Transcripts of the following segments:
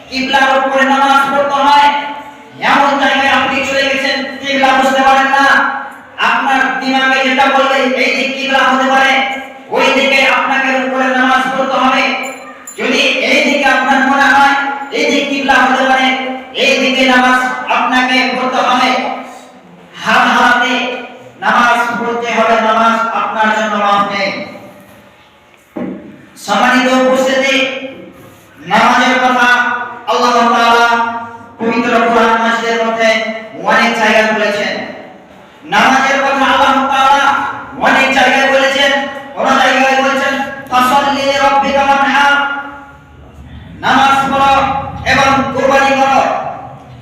কিবলার উপরে নামাজ পড়তে হয়, এমন জায়গায় আপনি চলে গেছেন কিবলা বুঝতে পারেন না, আপনার দিমাগে যেটা বলবে এই দিক কিবলা হতে পারে, ওই দিকে আপনাকে উপরে নামাজ পড়তে হবে। যদি এই দিকে আপনার মনে হয় এই দিক কিবলা হতে পারে, এই দিকে নামাজ আপনাকে পড়তে হবে। হাতে নামাজ পড়তে হবে, নামাজ আপনার জন্য মাফ নেই। সম্মানিত উপস্থিতি, নামাজের কথা আল্লাহ তাআলা পবিত্র কোরআন মাজিদের মধ্যে অনেক জায়গায় বলেছেন। নামাজের কথা আল্লাহ তাআলা অনেক জায়গায় বলেছেন। কোন জায়গায় বলেছেন ফাসাল্লি লিরাব্বিকা ওয়ানহার, নামাজ পড়ো এবং কুরবানি করো।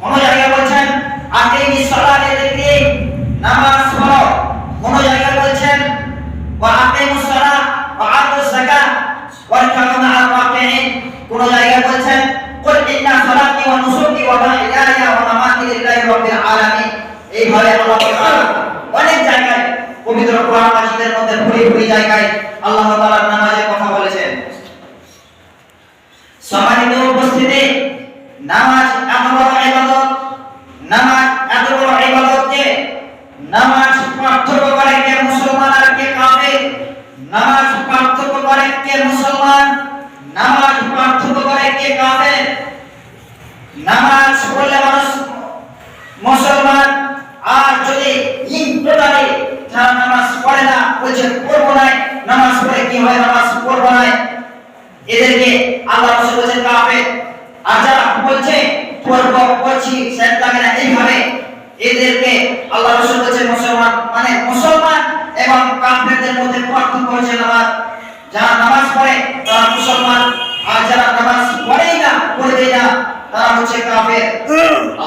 কোন জায়গায় বলেছেন আকিমিস সালাতা লিযিকরি, নামাজ পড়ো। কোন জায়গায় বলেছেন ওয়া আকিমুস সালাত ওয়া আতুজ যাকাত ওয়ারকাউ মা'আর রাকিঈন। কোন জায়গায় বলেছেন কুল ইন্না সালাতি ওয়া নুসুকি ওয়া মাহইয়ায়া ওয়া মামাতি লিল্লাহি রাব্বিল আলামিন। এইভাবে আল্লাহ তাআলা অনেক জায়গায় পবিত্র কোরআন মাজিদের মধ্যে ভুরি জায়গায় আল্লাহ তাআলা নামাজের কথা বলেছেন। সম্মানিত উপস্থিতি, নামাজ এত বড় ইবাদত, নামাজ এত বড় ইবাদত যে নামাজ পার্থক্য করে কে মুসলমান আর কে কাফের, নামাজ পার্থক্য করে কে মুসলমান, নামাজ পার্থক্য করে কে কাফের। নামাজ পড়লে মানুষ মুসলমান, আর যদি ইনটোটালি যারা নামাজ পড়ে না, বলছে পড়বো না, নামাজ পড়ে কি হয়, নামাজ পড়বো না, এদেরকে আল্লাহ রাসূল বলেছেন কাফের। আর যারা বলছে পড়বো পড়ছি সেটা লাগে না, এইভাবে এদেরকে আল্লাহ রাসূল বলেছেন মুসলমান। মানে মুসলমান এবং কাফেরদের মধ্যে পার্থক্য হচ্ছে নামাজ। যারা নামাজ পড়ে তারা মুসলমান, আর যারা নামাজ পড়েই না, পড়বে না, তারা হচ্ছে কাফের।